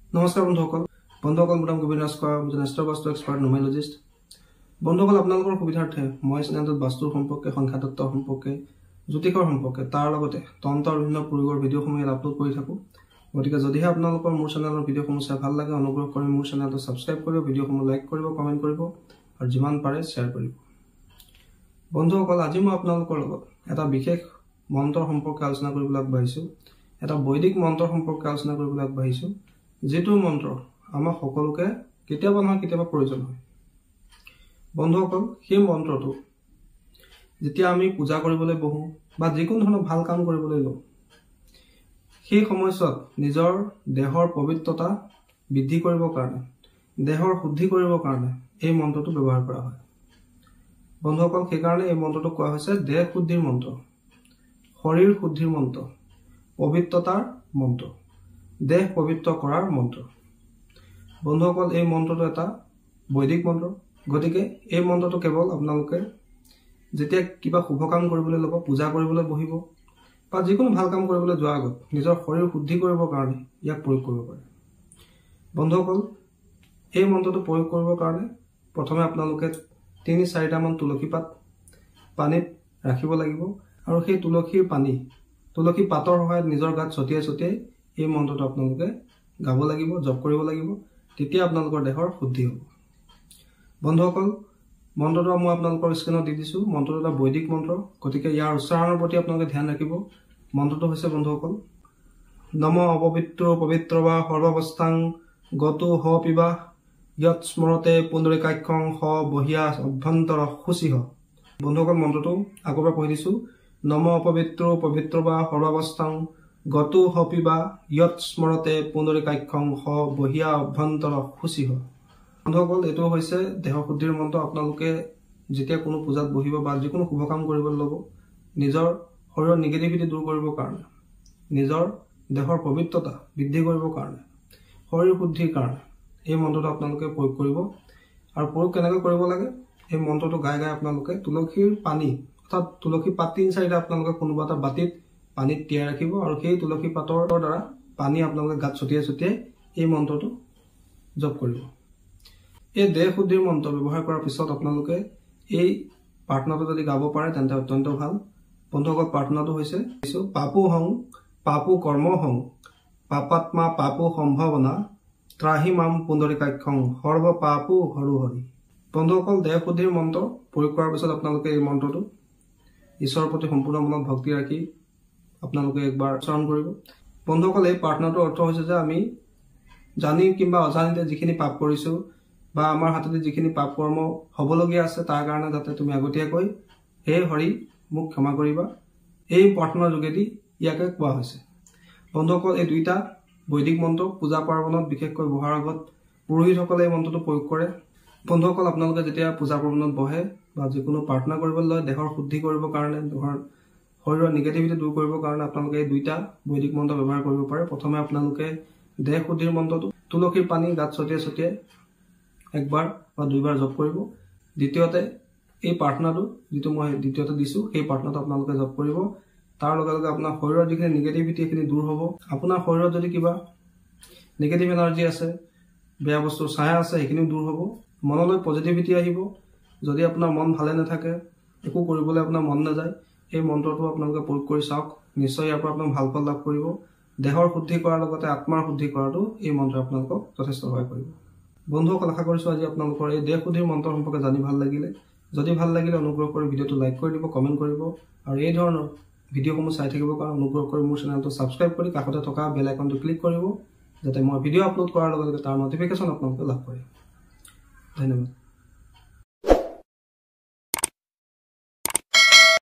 নমস্কাৰ বন্ধুসকল মুদাম গোবিন্দ ৰাজখোৱা নেষ্টৰ বাস্তু এক্সপাৰ্ট নুমেৰলজিষ্ট। বন্ধুসকল আপোনালোকৰ সুবিধাৰ্থে মই চেনেলটোত বাস্তুৰ সম্পৰ্কে, সংখ্যাতত্ত্ব সম্পৰ্কে, জ্যোতিষৰ সম্পৰ্কে, তাৰ লগতে তন্ত্ৰৰ বিভিন্ন প্ৰয়োগৰ ভিডিঅ'সমূহ ইয়াত আপলোড কৰি থাকোঁ। গতিকে যদিহে আপোনালোকৰ মোৰ চেনেলৰ ভিডিঅ'সমূহ চাই ভাল লাগে, অনুগ্ৰহ কৰি মোৰ চেনেলটো ছাবস্ক্ৰাইব কৰিব, ভিডিঅ'সমূহ লাইক কৰিব, কমেণ্ট কৰিব আৰু যিমান পাৰে শ্বেয়াৰ কৰিব। বন্ধুসকল, আজি মই আপোনালোকৰ লগত এটা বিশেষ মন্ত্ৰৰ সম্পৰ্কে আলোচনা কৰিবলৈ আগবাঢ়িছোঁ। এটা বৈদিক মন্ত্ৰৰ সম্পৰ্কে আলোচনা কৰিবলৈ আগবাঢ়িছোঁ, যিটো মন্ত্ৰ আমাৰ সকলোকে কেতিয়াবা নহয় কেতিয়াবা প্ৰয়োজন হয়। বন্ধুসকল, সেই মন্ত্ৰটো যেতিয়া আমি পূজা কৰিবলৈ বহোঁ বা যিকোনো ধৰণৰ ভাল কাম কৰিবলৈ লওঁ, সেই সময়ছোৱাত নিজৰ দেহৰ পবিত্ৰতা বৃদ্ধি কৰিবৰ কাৰণে, দেহৰ শুদ্ধি কৰিবৰ কাৰণে এই মন্ত্ৰটো ব্যৱহাৰ কৰা হয়। বন্ধুসকল, সেইকাৰণে এই মন্ত্ৰটো কোৱা হৈছে দেহ শুদ্ধিৰ মন্ত্ৰ, শৰীৰ শুদ্ধিৰ মন্ত্ৰ, পবিত্ৰতাৰ মন্ত্ৰ, দেহ পবিত্ৰ কৰাৰ মন্ত্ৰ। বন্ধুসকল, এই মন্ত্ৰটো এটা বৈদিক মন্ত্ৰ। গতিকে এই মন্ত্ৰটো কেৱল আপোনালোকে যেতিয়া কিবা শুভ কাম কৰিবলৈ ল'ব, পূজা কৰিবলৈ বহিব বা যিকোনো ভাল কাম কৰিবলৈ যোৱাৰ আগত নিজৰ শৰীৰ শুদ্ধি কৰিবৰ কাৰণে ইয়াক প্ৰয়োগ কৰিব পাৰে। বন্ধুসকল, এই মন্ত্ৰটো প্ৰয়োগ কৰিবৰ কাৰণে প্ৰথমে আপোনালোকে ৩-৪টামান তুলসী পাত পানীত ৰাখিব লাগিব আৰু সেই তুলসী পাতৰ সহায়ত নিজৰ গাত ছটিয়াই ছটিয়াই এই মন্ত্ৰটো আপোনালোকে গাব লাগিব, জপ কৰিব লাগিব। তেতিয়া আপোনালোকৰ দেহৰ শুদ্ধি হ'ব। বন্ধুসকল, মন্ত্ৰটো মই আপোনালোকৰ স্ক্ৰীণত দি দিছোঁ। মন্ত্ৰটো এটা বৈদিক মন্ত্ৰ, গতিকে ইয়াৰ উচ্চাৰণৰ প্ৰতি আপোনালোকে ধ্যান ৰাখিব। মন্ত্ৰটো হৈছে বন্ধুসকল, নম অপবিত্ৰ পবিত্ৰ বা সৰ্বাৱস্থাং গতো হ পিবা যৎ স্মৰতে পুণ্ডৰীকাক্ষং হ বহিয়া অভ্যন্তৰ শুচিহ। বন্ধুসকল, মন্ত্ৰটো আকৌ এবাৰ পঢ়ি দিছোঁ। নম অপবিত্ৰ পবিত্ৰ বা সৰ্বাৱস্থাং গতো হ পিবা যৎ স্মৰতে পুণ্ডৰীকাক্ষং হ বহিয়া অভ্যন্তৰ শুচিহ। বন্ধুসকল, এইটো হৈছে দেহৰ শুদ্ধিৰ মন্ত্ৰ। আপোনালোকে যেতিয়া কোনো পূজাত বহিব বা যিকোনো শুভ কাম কৰিবলৈ ল'ব, নিজৰ শৰীৰৰ নিগেটিভিটি দূৰ কৰিবৰ কাৰণে, নিজৰ দেহৰ পবিত্ৰতা বৃদ্ধি কৰিবৰ কাৰণে, শৰীৰ শুদ্ধিৰ কাৰণে এই মন্ত্ৰটো আপোনালোকে প্ৰয়োগ কৰিব। আৰু প্ৰয়োগ কেনেকৈ কৰিব লাগে, এই মন্ত্ৰটো গাই গাই আপোনালোকে তুলসীৰ পানী অৰ্থাৎ তুলসী পাত ৩-৪টা আপোনালোকে কোনোবা এটা বাতিত পানীত তিয়াই ৰাখিব আৰু সেই তুলসী পাতৰ দ্বাৰা পানী আপোনালোকে গাত ছটিয়াই ছটিয়াই এই মন্ত্ৰটো জপ কৰিব। এই দেহ শুদ্ধিৰ মন্ত্ৰ ব্যৱহাৰ কৰাৰ পিছত আপোনালোকে এই প্ৰাৰ্থনাটো যদি গাব পাৰে তেন্তে অত্যন্ত ভাল। বন্ধুসকল, প্ৰাৰ্থনাটো হৈছে পাপু হং পাপু কৰ্ম হং পাপাত্মা পাপু সম্ভাৱনা ত্ৰাহি মাম পুণ্ডৰীকাক্ষং সৰ্ব পাপু হৰু হৰি। বন্ধুসকল, দেহ শুদ্ধিৰ মন্ত্ৰ প্ৰয়োগ কৰাৰ পিছত আপোনালোকে এই মন্ত্ৰটো ঈশ্বৰৰ প্ৰতি সম্পূৰ্ণ মনত ভক্তি ৰাখি আপোনালোকে একবাৰ উচ্চাৰণ কৰিব। বন্ধুসকল, এই প্ৰাৰ্থনাটোৰ অৰ্থ হৈছে যে আমি জানি কিংবা অজানিতে যিখিনি পাপ কৰিছোঁ বা আমাৰ হাততে যিখিনি পাপ কৰ্ম হ'বলগীয়া আছে তাৰ কাৰণে যাতে তুমি আগতীয়াকৈ হে হৰি মোক ক্ষমা কৰিবা, এই প্ৰাৰ্থনাৰ যোগেদি ইয়াকে কোৱা হৈছে। বন্ধুসকল, এই দুইটা বৈদিক মন্ত্ৰ পূজা পাৰ্বণত বিশেষকৈ বহাৰ আগত পুৰোহিতসকলে এই মন্ত্ৰটো প্ৰয়োগ কৰে। বন্ধুসকল, আপোনালোকে যেতিয়া পূজা পাৰ্বণত বহে বা যিকোনো প্ৰাৰ্থনা কৰিবলৈ লয়, দেহৰ শুদ্ধি কৰিবৰ কাৰণে, শৰীৰৰ নিগেটিভিটি দূৰ কৰিবৰ কাৰণে আপোনালোকে এই দুইটা বৈদিক মন্ত্ৰ ব্যৱহাৰ কৰিব পাৰে। প্ৰথমে আপোনালোকে দেহ শুদ্ধিৰ মন্ত্ৰটো তুলসীৰ পানী গাত ছটিয়াই ছটিয়াই একবাৰ বা দুইবাৰ জপ কৰিব। দ্বিতীয়তে এই প্ৰাৰ্থনাটো যিটো মই দ্বিতীয়তে দিছোঁ, সেই প্ৰাৰ্থনাটো আপোনালোকে জপ কৰিব। তাৰ লগে লগে আপোনাৰ শৰীৰৰ যিখিনি নিগেটিভিটি সেইখিনি দূৰ হ'ব। আপোনাৰ শৰীৰত যদি কিবা নিগেটিভ এনাৰ্জি আছে, বেয়া বস্তুৰ ছায়া আছে, সেইখিনিও দূৰ হ'ব। মনলৈ পজিটিভিটি আহিব। যদি আপোনাৰ মন ভালে নাথাকে, একো কৰিবলৈ আপোনাৰ মন নাযায়, এই মন্ত্ৰটো আপোনালোকে প্ৰয়োগ কৰি চাওক, নিশ্চয় ইয়াৰ পৰা আপোনাক ভাল ফল লাভ কৰিব। দেহৰ শুদ্ধি কৰাৰ লগতে আত্মাৰ শুদ্ধি কৰাটো এই মন্ত্ৰই আপোনালোকক যথেষ্ট সহায় কৰিব। বন্ধুসকল, আশা কৰিছোঁ আজি আপোনালোকৰ এই দেহ শুদ্ধিৰ মন্ত্ৰ সম্পৰ্কে জানি ভাল লাগিলে। যদি ভাল লাগিলে অনুগ্ৰহ কৰি ভিডিঅ'টো লাইক কৰি দিব, কমেণ্ট কৰিব আৰু এই ধৰণৰ ভিডিঅ'সমূহ চাই থাকিবৰ কাৰণে অনুগ্ৰহ কৰি মোৰ চেনেলটো ছাবস্ক্ৰাইব কৰি কাষতে থকা বেল আইকনটো ক্লিক কৰিব, যাতে মই ভিডিঅ' আপলোড কৰাৰ লগে লগে তাৰ নটিফিকেশ্যন আপোনালোকে লাভ কৰে। ধন্যবাদ।